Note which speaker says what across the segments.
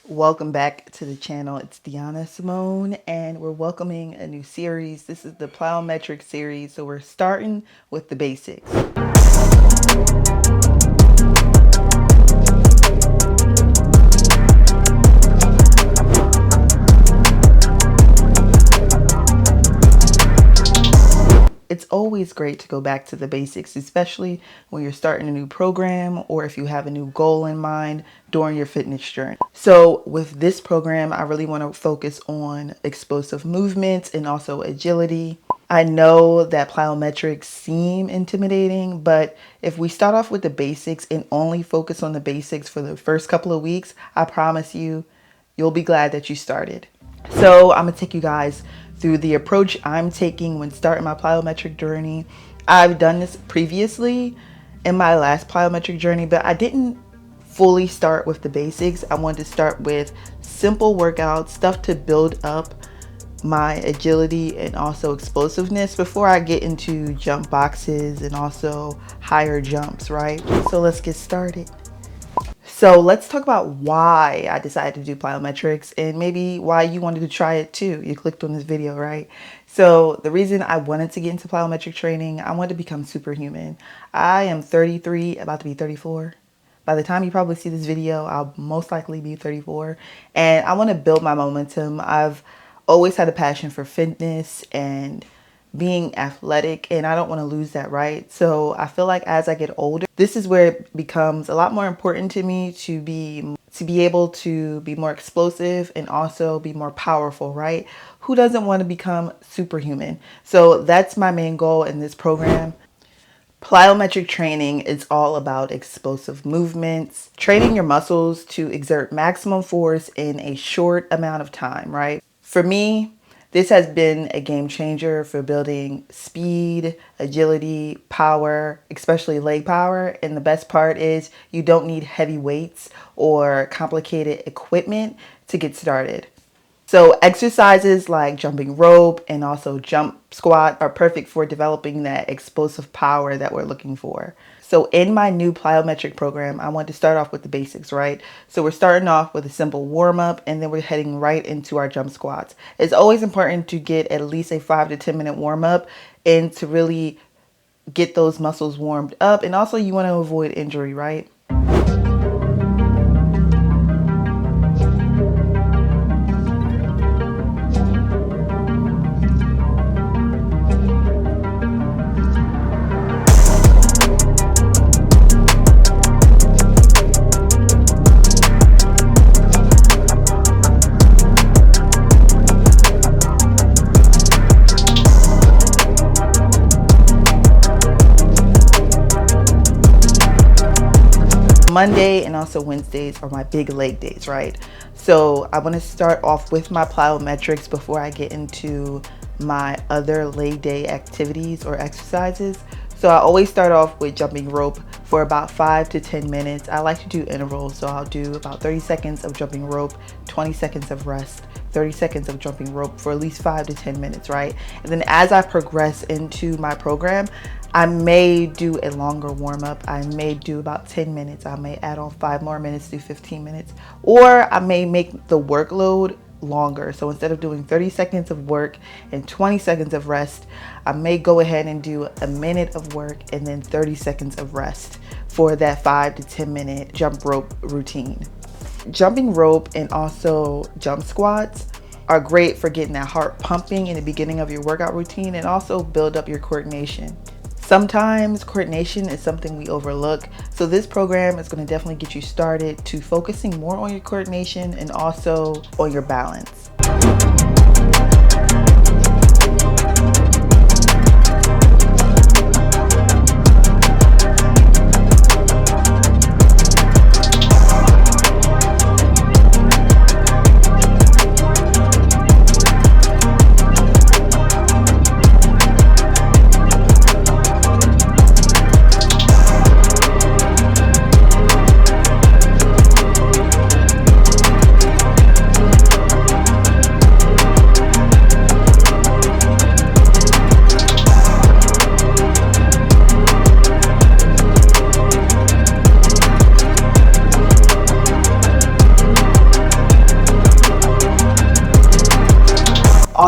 Speaker 1: Welcome back to the channel. It's Deanna Simone, and we're welcoming a new series. This is the Plyometrics series, so we're starting with the basics. It's always great to go back to the basics, especially when you're starting a new program or if you have a new goal in mind during your fitness journey. So with this program, I really want to focus on explosive movements and also agility. I know that plyometrics seem intimidating, but if we start off with the basics and only focus on the basics for the first couple of weeks, I promise you'll be glad that you started. So I'm gonna take you guys through the approach I'm taking when starting my plyometric journey. I've done this previously in my last plyometric journey, but I didn't fully start with the basics. I wanted to start with simple workouts, stuff to build up my agility and also explosiveness before I get into jump boxes and also higher jumps, right? So let's get started. So let's talk about why I decided to do plyometrics and maybe why you wanted to try it too. You clicked on this video, right? So the reason I wanted to get into plyometric training, I wanted to become superhuman. I am 33, about to be 34. By the time you probably see this video, I'll most likely be 34. And I want to build my momentum. I've always had a passion for fitness and being athletic, and I don't want to lose that, right? So I feel like as I get older, this is where it becomes a lot more important to me to be able to be more explosive and also be more powerful, right? Who doesn't want to become superhuman? So that's my main goal in this program. Plyometric training is all about explosive movements, training your muscles to exert maximum force in a short amount of time, right? For me, this has been a game changer for building speed, agility, power, especially leg power. And the best part is you don't need heavy weights or complicated equipment to get started. So exercises like jumping rope and also jump squat are perfect for developing that explosive power that we're looking for. So in my new plyometric program, I want to start off with the basics, right? So we're starting off with a simple warm up and then we're heading right into our jump squats. It's always important to get at least a 5 to 10 minute warm up and to really get those muscles warmed up. And also you want to avoid injury, right? Monday and also Wednesdays are my big leg days, right? So I want to start off with my plyometrics before I get into my other leg day activities or exercises. So I always start off with jumping rope for about 5 to 10 minutes. I like to do intervals, so I'll do about 30 seconds of jumping rope, 20 seconds of rest, 30 seconds of jumping rope for at least 5 to 10 minutes, right? And then as I progress into my program, I may do a longer warm up. I may do about 10 minutes. I may add on 5 more minutes, do 15 minutes, or I may make the workload longer. So instead of doing 30 seconds of work and 20 seconds of rest, I may go ahead and do a minute of work and then 30 seconds of rest for that 5 to 10 minute jump rope routine. Jumping rope and also jump squats are great for getting that heart pumping in the beginning of your workout routine and also build up your coordination. Sometimes coordination is something we overlook, so this program is going to definitely get you started to focusing more on your coordination and also on your balance.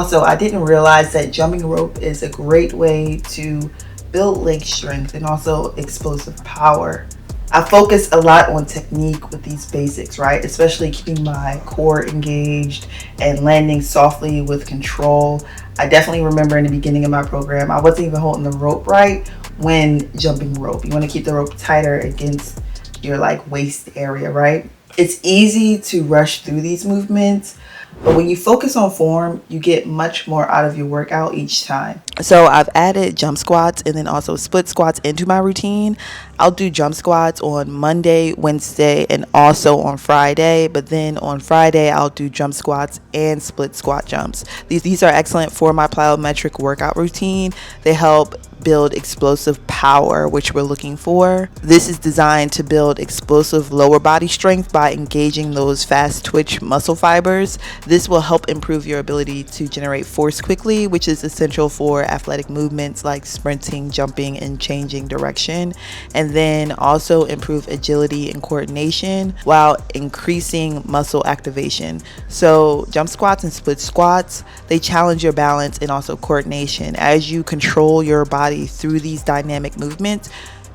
Speaker 1: Also, I didn't realize that jumping rope is a great way to build leg strength and also explosive power. I focus a lot on technique with these basics, right? Especially keeping my core engaged and landing softly with control. I definitely remember in the beginning of my program, I wasn't even holding the rope right when jumping rope. You want to keep the rope tighter against your like waist area, right? It's easy to rush through these movements, but when you focus on form, you get much more out of your workout each time. So I've added jump squats and then also split squats into my routine. I'll do jump squats on Monday, Wednesday, and also on Friday. But then on Friday, I'll do jump squats and split squat jumps. These are excellent for my plyometric workout routine. They help build explosive power, which we're looking for. This is designed to build explosive lower body strength by engaging those fast twitch muscle fibers. This will help improve your ability to generate force quickly, which is essential for athletic movements like sprinting, jumping, and changing direction. And then also improve agility and coordination while increasing muscle activation. So jump squats and split squats, they challenge your balance and also coordination. As you control your body through these dynamic movements,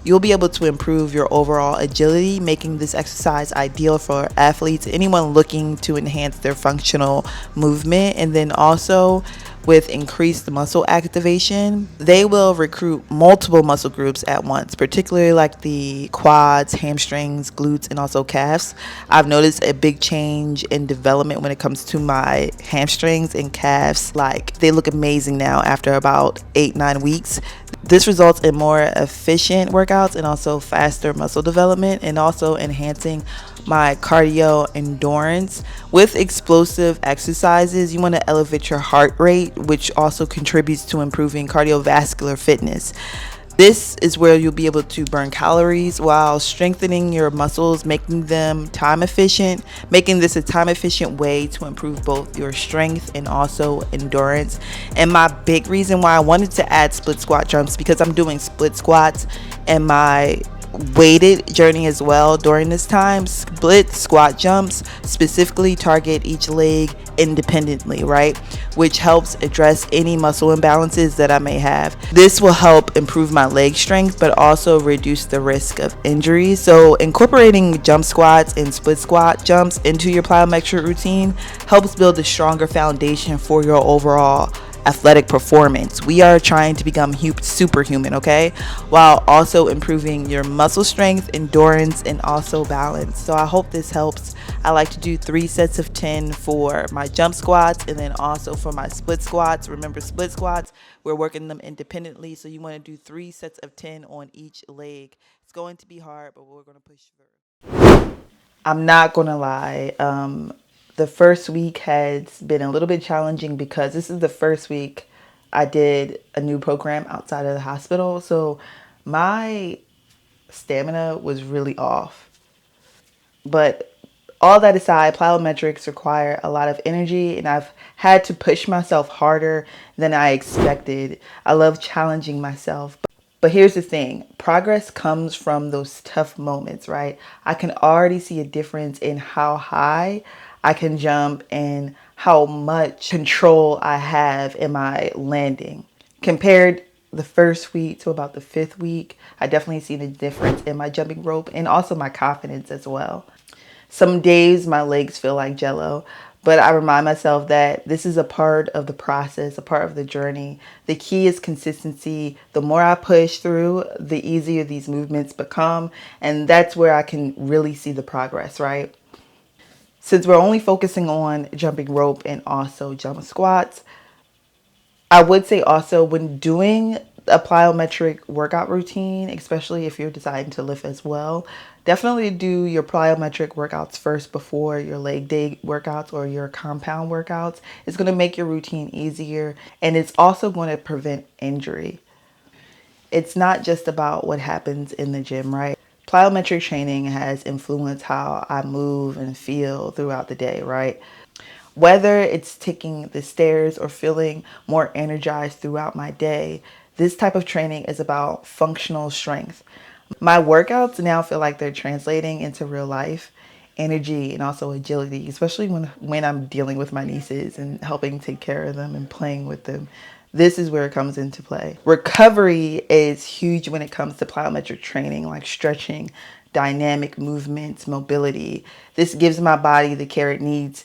Speaker 1: you'll be able to improve your overall agility, making this exercise ideal for athletes, anyone looking to enhance their functional movement. And then also with increased muscle activation, they will recruit multiple muscle groups at once, particularly like the quads, hamstrings, glutes, and also calves. I've noticed a big change in development when it comes to my hamstrings and calves. Like, they look amazing now after about 8-9 weeks. This results in more efficient workouts and also faster muscle development, and also enhancing my cardio endurance. With explosive exercises, you want to elevate your heart rate, which also contributes to improving cardiovascular fitness. This is where you'll be able to burn calories while strengthening your muscles, making them time efficient, making this a time efficient way to improve both your strength and also endurance. And my big reason why I wanted to add split squat jumps, because I'm doing split squats and my weighted journey as well during this time. Split squat jumps specifically target each leg independently, right? Which helps address any muscle imbalances that I may have. This will help improve my leg strength, but also reduce the risk of injury. So incorporating jump squats and split squat jumps into your plyometric routine helps build a stronger foundation for your overall athletic performance. We are trying to become superhuman, okay? While also improving your muscle strength, endurance, and also balance. So I hope this helps. I like to do 3 sets of 10 for my jump squats and then also for my split squats. Remember, split squats, we're working them independently. So you want to do 3 sets of 10 on each leg. It's going to be hard, but we're going to push through. I'm not going to lie. The first week has been a little bit challenging because this is the first week I did a new program outside of the hospital. So my stamina was really off. But all that aside, plyometrics require a lot of energy, and I've had to push myself harder than I expected. I love challenging myself. But here's the thing, progress comes from those tough moments, right? I can already see a difference in how high I can jump and how much control I have in my landing. Compared the first week to about the 5th week, I definitely see the difference in my jumping rope and also my confidence as well. Some days my legs feel like jello, but I remind myself that this is a part of the process, a part of the journey. The key is consistency. The more I push through, the easier these movements become, and that's where I can really see the progress, right? Since we're only focusing on jumping rope and also jump squats, I would say also when doing a plyometric workout routine, especially if you're deciding to lift as well, definitely do your plyometric workouts first before your leg day workouts or your compound workouts. It's going to make your routine easier, and it's also going to prevent injury. It's not just about what happens in the gym, right? Plyometric training has influenced how I move and feel throughout the day, right? Whether it's taking the stairs or feeling more energized throughout my day, this type of training is about functional strength. My workouts now feel like they're translating into real life, energy and also agility, especially when I'm dealing with my nieces and helping take care of them and playing with them. This is where it comes into play. Recovery is huge when it comes to plyometric training, like stretching, dynamic movements, mobility. This gives my body the care it needs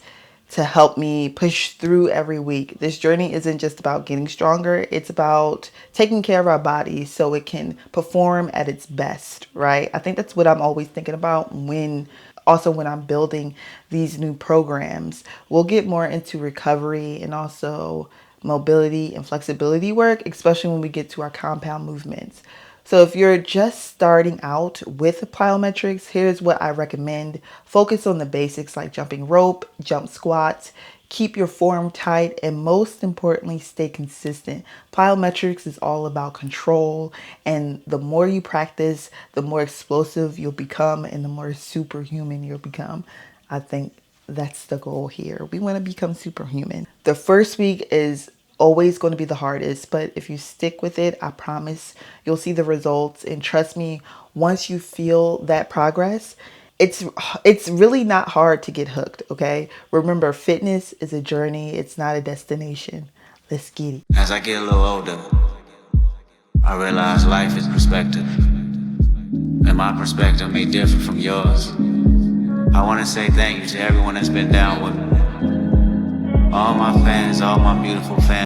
Speaker 1: to help me push through every week. This journey isn't just about getting stronger, it's about taking care of our body so it can perform at its best, right? I think that's what I'm always thinking about when I'm building these new programs. We'll get more into recovery and also mobility and flexibility work, especially when we get to our compound movements. So if you're just starting out with plyometrics, here's what I recommend. Focus on the basics like jumping rope, jump squats, keep your form tight, and most importantly, stay consistent. Plyometrics is all about control, and the more you practice, the more explosive you'll become and the more superhuman you'll become. I think that's the goal here. We want to become superhuman. The first week is always going to be the hardest, but if you stick with it, I promise you'll see the results. And trust me, once you feel that progress, it's really not hard to get hooked, okay? Remember, fitness is a journey, it's not a destination. Let's get it.
Speaker 2: As I get a little older, I realize life is perspective, and my perspective may differ from yours. I want to say thank you to everyone that's been down with me. All my fans, all my beautiful fans.